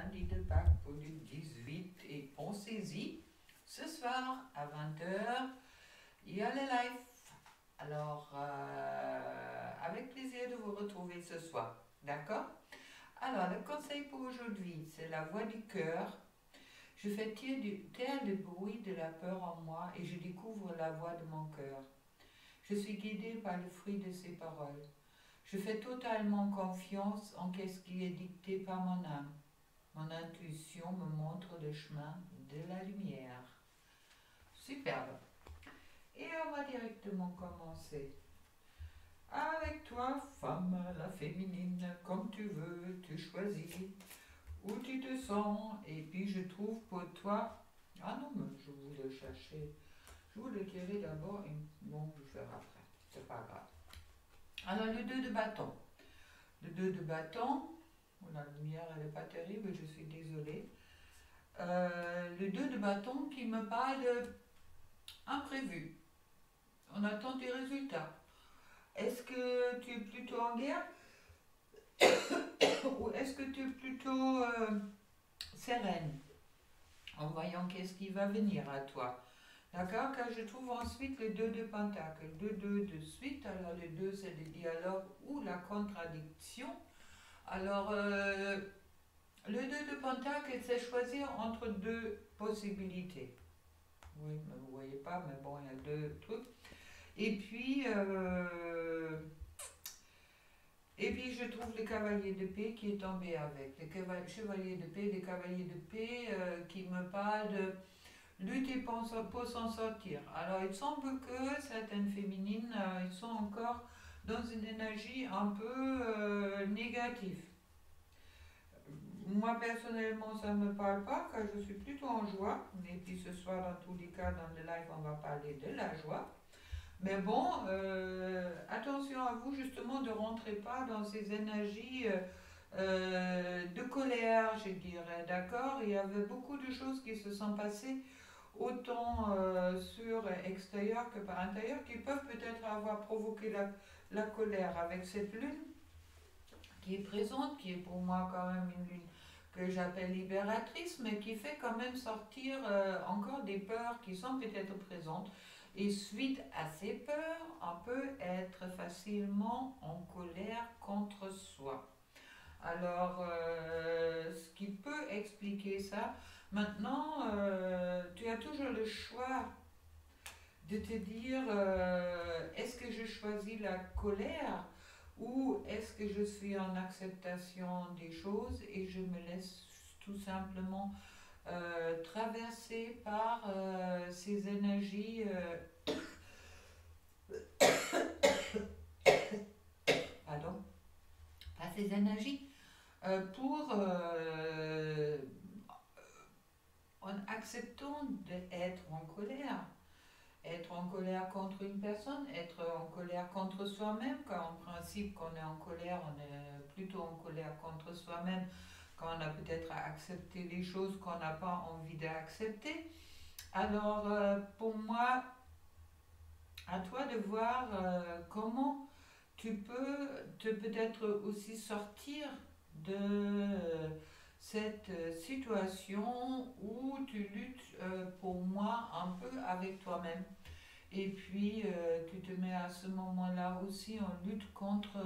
lundi de Pâques pour le 18 et pensez-y, ce soir à 20 h, il y a le live. Alors, avec plaisir de vous retrouver ce soir, d'accord? Alors, le conseil pour aujourd'hui, c'est la voix du cœur. Je fais taire le bruit de la peur en moi et je découvre la voix de mon cœur. Je suis guidée par le fruit de ses paroles. Je fais totalement confiance en ce qui est dicté par mon âme. Mon intuition me montre le chemin de la lumière. Superbe. Et on va directement commencer. Avec toi, femme, la féminine, comme tu veux, tu choisis où tu te sens. Et puis je trouve pour toi... Ah non, mais je voulais chercher. Je voulais tirer d'abord une... Bon, je ferai après. C'est pas grave. Alors, le 2 de bâton. Le 2 de bâton... Oh, la lumière, elle n'est pas terrible, je suis désolée. Le 2 de bâton qui me parle d'imprévu. On attend des résultats. Est-ce que tu es plutôt en guerre ou est-ce que tu es plutôt sereine en voyant qu'est-ce qui va venir à toi? D'accord? Car je trouve ensuite le 2 de pentacle. Le 2 de suite, alors le 2 c'est le dialogue ou la contradiction. Alors, le 2 de pentacle, c'est choisir entre deux possibilités. Oui, mais vous ne voyez pas, mais bon, il y a deux trucs. Et puis je trouve le cavalier de paix qui est tombé avec. Le chevalier de paix, les cavaliers de paix qui me parlent de lutter pour s'en sortir. Alors, il semble que certaines féminines, ils sont encore dans une énergie un peu négative. Moi, personnellement, ça ne me parle pas, car je suis plutôt en joie. Et puis ce soir, dans tous les cas, dans le live, on va parler de la joie. Mais bon, attention à vous, justement, de ne rentrer pas dans ces énergies de colère, je dirais, d'accord? Il y avait beaucoup de choses qui se sont passées, autant sur extérieur que par intérieur, qui peuvent peut-être avoir provoqué la colère avec cette lune qui est présente, qui est pour moi quand même une lune que j'appelle libératrice, mais qui fait quand même sortir encore des peurs qui sont peut-être présentes. Et suite à ces peurs, on peut être facilement en colère contre soi. Alors, ce qui peut expliquer ça, maintenant, tu as toujours le choix de te dire, est-ce que je choisis la colère ou est-ce que je suis en acceptation des choses et je me laisse tout simplement traverser par ces énergies, pardon, par ces énergies pour en acceptant d'être en colère. Être en colère contre une personne, être en colère contre soi-même, car en principe, quand on est en colère, on est plutôt en colère contre soi-même, quand on a peut-être à accepter les choses qu'on n'a pas envie d'accepter. Alors, pour moi, à toi de voir comment tu peux peut-être aussi sortir de cette situation où tu luttes pour moi un peu avec toi-même. Et puis tu te mets à ce moment-là aussi en lutte contre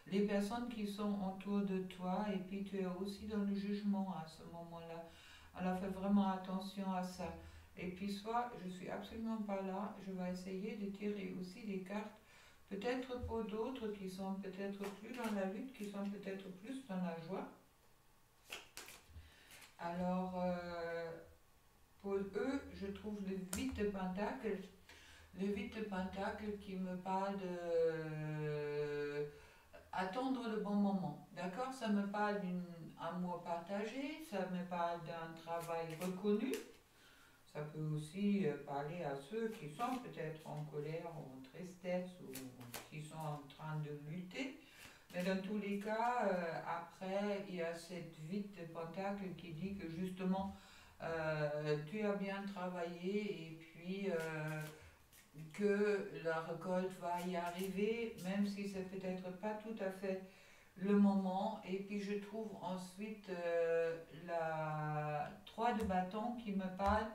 les personnes qui sont autour de toi et puis tu es aussi dans le jugement à ce moment-là. Alors fais vraiment attention à ça. Et puis soit je suis absolument pas là, je vais essayer de tirer aussi des cartes, peut-être pour d'autres qui sont peut-être plus dans la lutte, qui sont peut-être plus dans la joie. Alors pour eux, je trouve le 8 de pentacle. Le 8 de pentacle qui me parle de attendre le bon moment. D'accord? Ça me parle d'un amour partagé, ça me parle d'un travail reconnu. Ça peut aussi parler à ceux qui sont peut-être en colère ou en tristesse ou qui sont en train de lutter. Mais dans tous les cas, après, il y a cette 8 de pentacle qui dit que justement, tu as bien travaillé et puis que la récolte va y arriver, même si c'est peut-être pas tout à fait le moment. Et puis je trouve ensuite la 3 de bâton qui me parle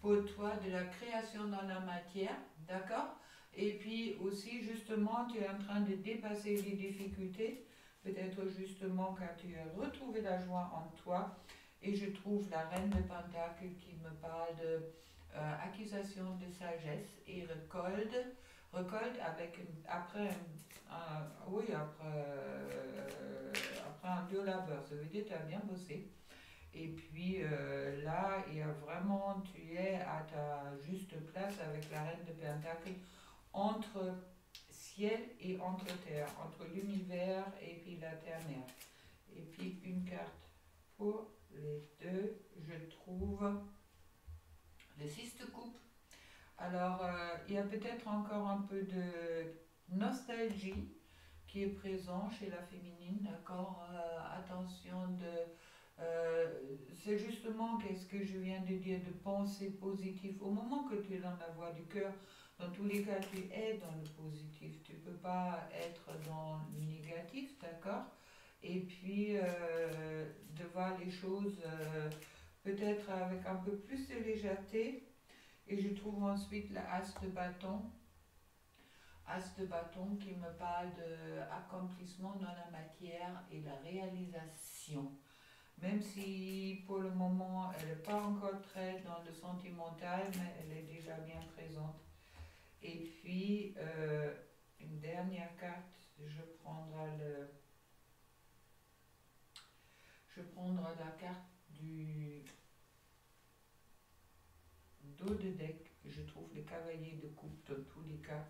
pour toi de la création dans la matière, d'accord? Et puis aussi justement tu es en train de dépasser les difficultés, peut-être justement quand tu as retrouvé la joie en toi. Et je trouve la reine de Pentacles qui me parle de accusation de sagesse et récolte avec après oui après un dur labeur, ça veut dire que tu as bien bossé. Et puis là, il y a vraiment, tu es à ta juste place avec la reine de Pentacles entre ciel et entre terre, entre l'univers et puis la terre-mère. Et puis une carte pour les deux, je trouve le 6 de coupe. Alors, il y a peut-être encore un peu de nostalgie qui est présent chez la féminine, d'accord? Attention c'est justement qu'est-ce que je viens de dire, de penser positif. Au moment que tu es dans la voie du cœur, dans tous les cas, tu es dans le positif. Tu ne peux pas être dans le négatif, d'accord? Et puis, de voir les choses peut-être avec un peu plus de légèreté. Et je trouve ensuite la As de bâton. As de bâton qui me parle d'accomplissement dans la matière et la réalisation. Même si pour le moment elle n'est pas encore très dans le sentimental, mais elle est déjà bien présente. Et puis une dernière carte, je prendrai la carte du dos de deck. Je trouve le cavalier de coupe dans tous les cas.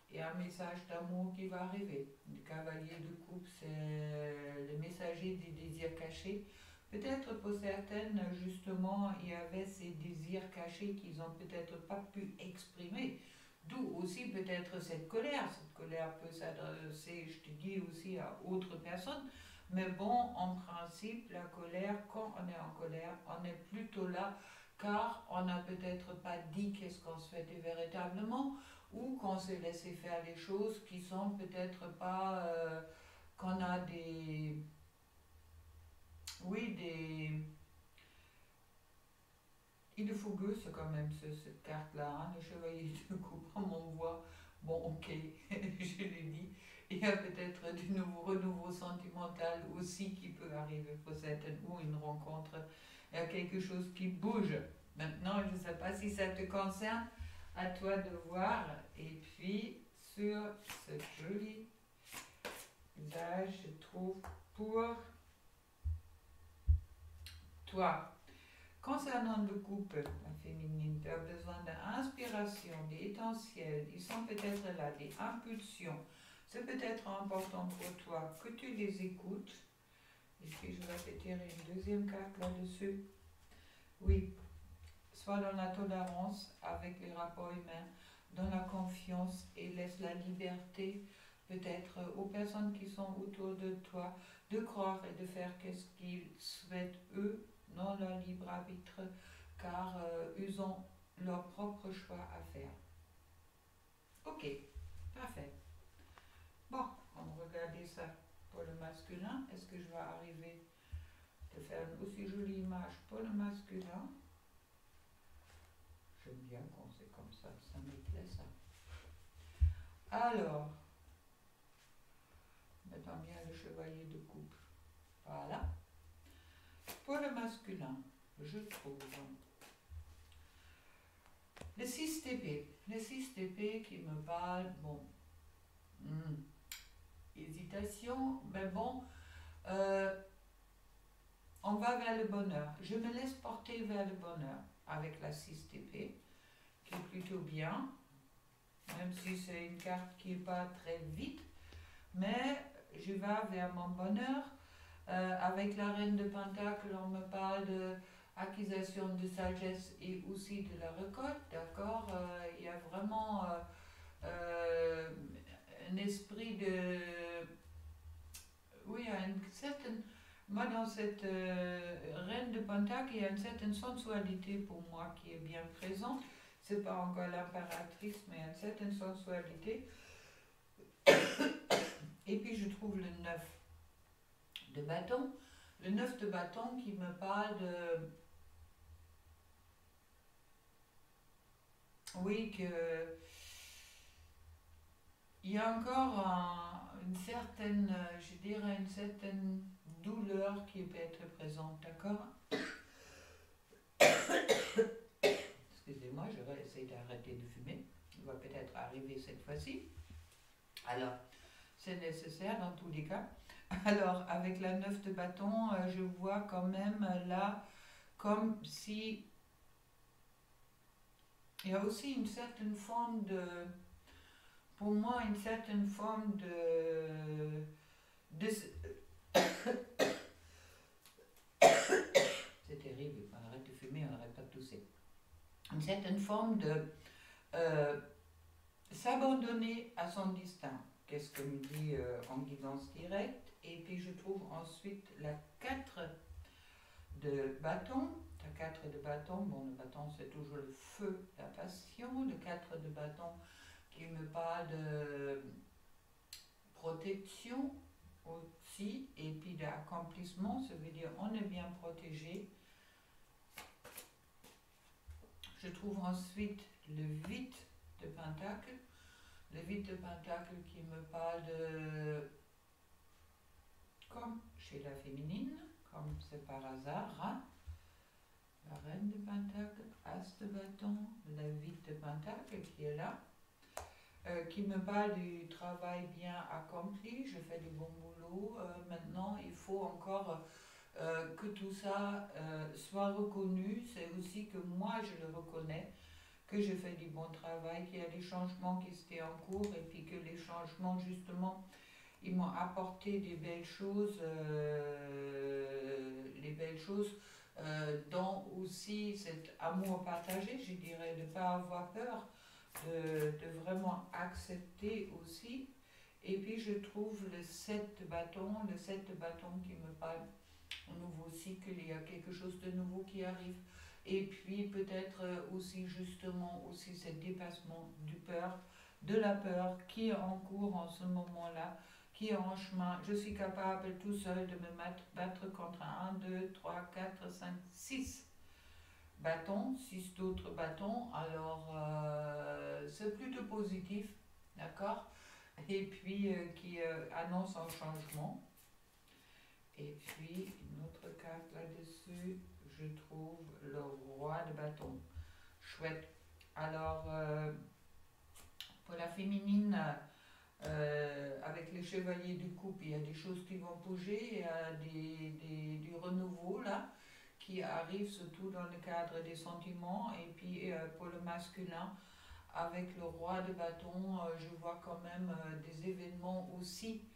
Et un message d'amour qui va arriver. Le cavalier de coupe, c'est le messager des désirs cachés. Peut-être pour certaines, justement, il y avait ces désirs cachés qu'ils n'ont peut-être pas pu exprimer. D'où aussi peut-être cette colère. Cette colère peut s'adresser, je te dis, aussi à autres personnes. Mais bon, en principe, la colère, quand on est en colère, on est plutôt là car on n'a peut-être pas dit qu'est-ce qu'on souhaitait véritablement ou qu'on s'est laissé faire des choses qui sont peut-être pas... qu'on a des... Oui, des... Il est fougueux, quand même, cette carte-là, hein, le chevalier de coupe, on m'envoie. Bon, ok, je l'ai dit. Il y a peut-être du renouveau sentimental aussi qui peut arriver pour certaines, ou une rencontre. Il y a quelque chose qui bouge. Maintenant, je ne sais pas si ça te concerne, à toi de voir. Et puis, sur ce joli visage, je trouve pour toi. Concernant le couple, la féminine, tu as besoin d'inspiration, d'étincelles, ils sont peut-être là, des impulsions. C'est peut-être important pour toi que tu les écoutes. Et puis je vais te tirer une deuxième carte là-dessus. Oui, sois dans la tolérance avec les rapports humains, dans la confiance et laisse la liberté peut-être aux personnes qui sont autour de toi de croire et de faire qu'est-ce qu'ils souhaitent eux dans leur libre arbitre, car ils ont leur propre choix à faire. Ok, parfait. Bon, on va regarder ça pour le masculin. Est-ce que je vais arriver à faire une aussi jolie image pour le masculin? J'aime bien quand c'est comme ça me plaît ça. Alors, mettons bien le chevalier de coupe. Voilà. Pour le masculin, je trouve le 6 d'épée. Le 6 d'épée qui me parle, bon, hésitation, mais bon, on va vers le bonheur. Je me laisse porter vers le bonheur avec la 6 d'épée, qui est plutôt bien, même si c'est une carte qui n'est pas très vite, mais je vais vers mon bonheur. Avec la reine de Pentacle, on me parle d'accusation de sagesse et aussi de la récolte, d'accord? Il y a vraiment un esprit de... Oui, il y a une certaine... Moi, dans cette reine de Pentacle, il y a une certaine sensualité pour moi qui est bien présente. C'est pas encore l'impératrice, mais il y a une certaine sensualité. Et puis, je trouve le 9. de bâton. Le 9 de bâton qui me parle de... Oui, que... Il y a encore une certaine, je dirais, une certaine douleur qui peut être présente, d'accord? Excusez-moi, je vais essayer d'arrêter de fumer. Il va peut-être arriver cette fois-ci. Alors, c'est nécessaire dans tous les cas. Alors, avec la 9 de bâton, je vois quand même là, comme si... Il y a aussi une certaine forme de... Pour moi, une certaine forme de c'est terrible, on arrête de fumer, on n'arrête pas de tousser. Une certaine forme de euh, s'abandonner à son destin. Qu'est-ce que me dit en guidance directe? Et puis je trouve ensuite la 4 de bâton. La 4 de bâton, bon, le bâton c'est toujours le feu, la passion. Le 4 de bâton qui me parle de protection aussi, et puis d'accomplissement, ça veut dire on est bien protégé. Je trouve ensuite le 8 de pentacle. Le 8 de pentacle qui me parle de, comme chez la féminine, comme c'est par hasard, hein? La reine de pentacle, as de bâton, la 8 de pentacle qui est là, qui me parle du travail bien accompli, je fais du bon boulot. Maintenant, il faut encore que tout ça soit reconnu. C'est aussi que moi, je le reconnais, que je fais du bon travail, qu'il y a des changements qui étaient en cours et puis que les changements, justement, ils m'ont apporté des belles choses, les belles choses dont aussi cet amour partagé, je dirais, de ne pas avoir peur, de vraiment accepter aussi. Et puis je trouve le 7 bâton, le 7 bâton qui me parle au nouveau aussi qu'il y a quelque chose de nouveau qui arrive. Et puis peut-être aussi justement aussi ce dépassement de la peur qui est en cours en ce moment-là, qui est en chemin. Je suis capable tout seul de me battre contre 1, 2, 3, 4, 5, 6 bâtons, 6 d'autres bâtons. Alors c'est plutôt positif, d'accord? Et puis qui annonce un changement. Et puis, une autre carte là-dessus, je trouve le roi de bâton. Chouette. Alors, pour la féminine, avec les chevaliers de coupe, il y a des choses qui vont bouger, il y a du renouveau là, qui arrive surtout dans le cadre des sentiments. Et puis, pour le masculin, avec le roi de bâton, je vois quand même des événements aussi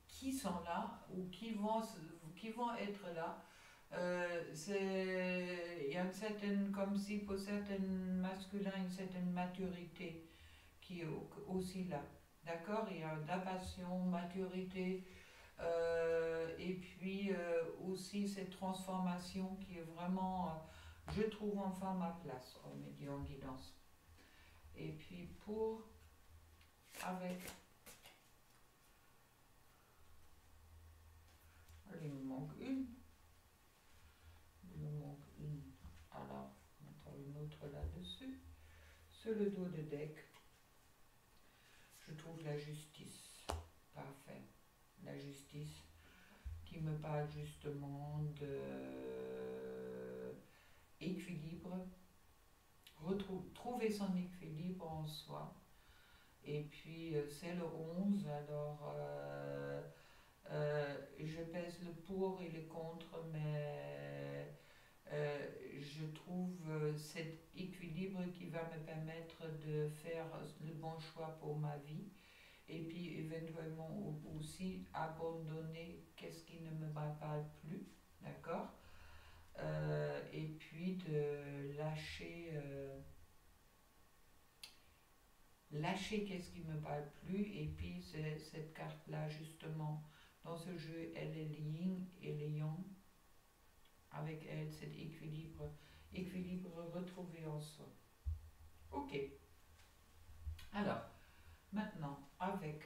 qui sont là ou qui vont être là. Il y a une certaine, comme si pour certains masculins, une certaine maturité qui est aussi là. D'accord? Il y a de la passion, maturité, et puis aussi cette transformation qui est vraiment, je trouve enfin ma place, on me dit en guidance. Et puis avec, il me manque une. Il me manque une. Alors, maintenant une autre là-dessus. Sur le dos de deck, je trouve la justice. Parfait. La justice qui me parle justement de équilibre. Trouver son équilibre en soi. Et puis, c'est le 11. Alors, je pèse le pour et le contre, mais je trouve cet équilibre qui va me permettre de faire le bon choix pour ma vie et puis éventuellement aussi abandonner qu'est-ce qui ne me va pas plus, d'accord? Et puis de lâcher qu'est-ce qui me parle plus. Et puis cette carte là justement dans ce jeu, elle est le yin et le yang, avec elle cet équilibre retrouvé en soi. Ok, alors maintenant avec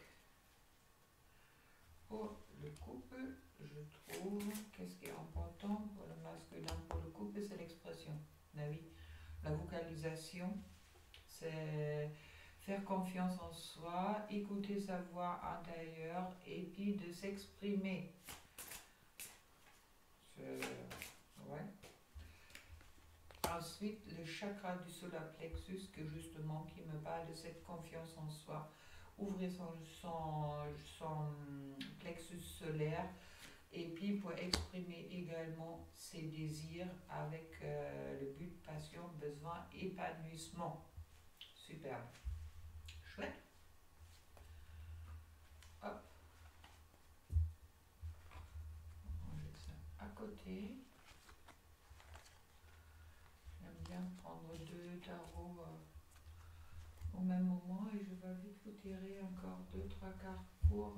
pour le couple, je trouve, qu'est-ce qui est important pour le masculin, pour le couple, c'est l'expression. Ben oui, la vocalisation, c'est faire confiance en soi, écouter sa voix intérieure et puis de s'exprimer. Ouais. Ensuite, le chakra du solar plexus, que justement, qui me parle de cette confiance en soi. Ouvrir son plexus solaire et puis pour exprimer également ses désirs avec le but, passion, besoin, épanouissement. Superbe. Chouette. Hop. On range ça à côté. J'aime bien prendre deux tarots au même moment et je vais vite vous tirer encore 2-3 cartes pour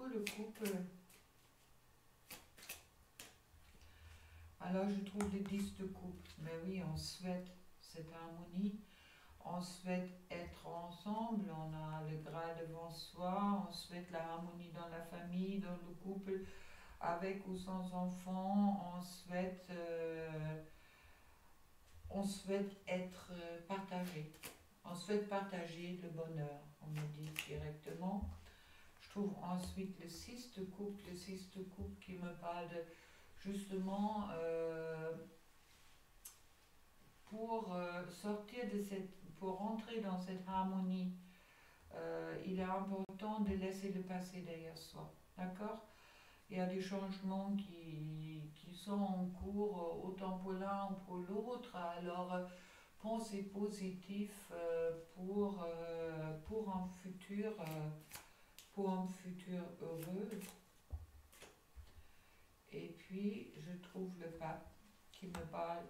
le couple. Alors je trouve les 10 de couple, mais oui, on souhaite cette harmonie, on souhaite être ensemble, on a le Graal devant soi, on souhaite la harmonie dans la famille, dans le couple, avec ou sans enfants, on souhaite être partagé. On souhaite partager le bonheur, on me dit directement. Je trouve ensuite le 6 de couple qui me parle de justement pour sortir de pour rentrer dans cette harmonie, il est important de laisser le passé derrière soi. D'accord? Il y a des changements qui sont en cours, autant pour l'un ou pour l'autre. Alors, pensez positif pour un futur heureux. Et puis, je trouve le pape qui me parle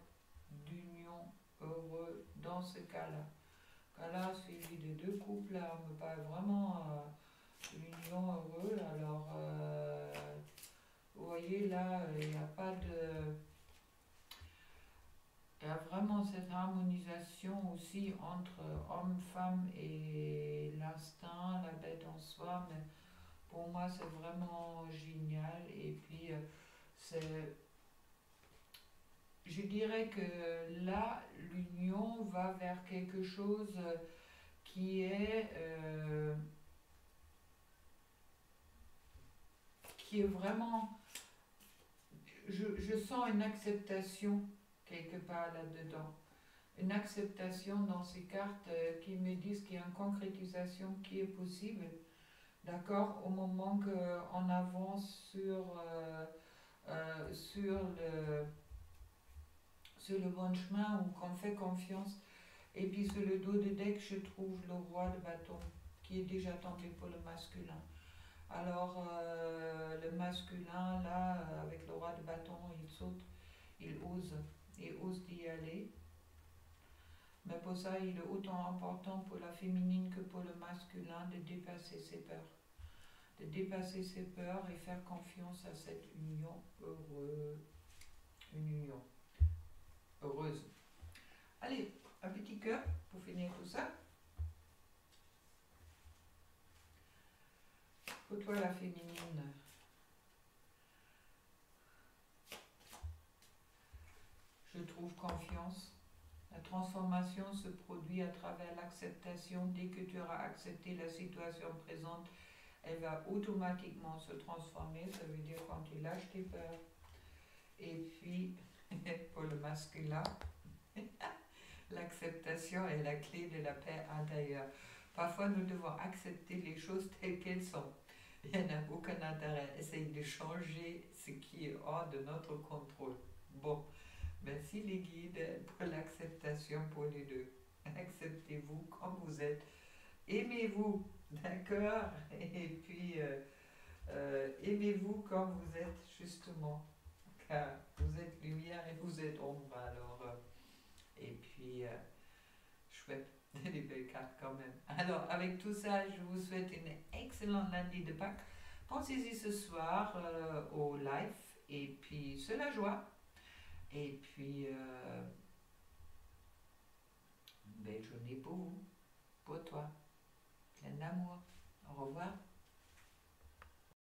d'union heureuse dans ce cas-là. Cas-là, suivi de deux couples, là, on me parle vraiment d'union heureuse. Alors, vous voyez, là, il n'y a pas de... Il y a vraiment cette harmonisation aussi entre homme, femme et l'instinct, la bête en soi. Mais pour moi, c'est vraiment génial. Et puis, je dirais que là, l'union va vers quelque chose qui est vraiment... Je sens une acceptation quelque part là-dedans. Une acceptation dans ces cartes qui me disent qu'il y a une concrétisation qui est possible. D'accord? Au moment qu'on avance sur le bon chemin ou qu'on fait confiance. Et puis sur le dos de deck, je trouve le roi de bâton qui est déjà tombé pour le masculin. Alors le masculin, là, avec le roi de bâton, il saute, il ose d'y aller. Mais pour ça, il est autant important pour la féminine que pour le masculin de dépasser ses peurs. De dépasser ses peurs et faire confiance à cette union heureuse. Une union heureuse. Allez, un petit cœur pour finir tout ça. Pour toi, la féminine. Je trouve confiance. La transformation se produit à travers l'acceptation. Dès que tu auras accepté la situation présente, elle va automatiquement se transformer. Ça veut dire quand tu lâches tes peurs. Et puis, pour le masculin, l'acceptation est la clé de la paix intérieure. Parfois, nous devons accepter les choses telles qu'elles sont. Il n'y en a aucun intérêt. Essaye de changer ce qui est hors de notre contrôle. Bon, merci les guides pour l'acceptation pour les deux. Acceptez-vous comme vous êtes. Aimez-vous, d'accord? Et puis, aimez-vous comme vous êtes, justement. Car vous êtes lumière et vous êtes ombre. Alors, et puis, chouette. Des belles cartes quand même. Alors, avec tout ça, je vous souhaite une excellente lundi de Pâques. Pensez-y ce soir au live. Et puis, c'est la joie. Et puis, belle journée pour vous, pour toi. Plein d'amour. Au revoir.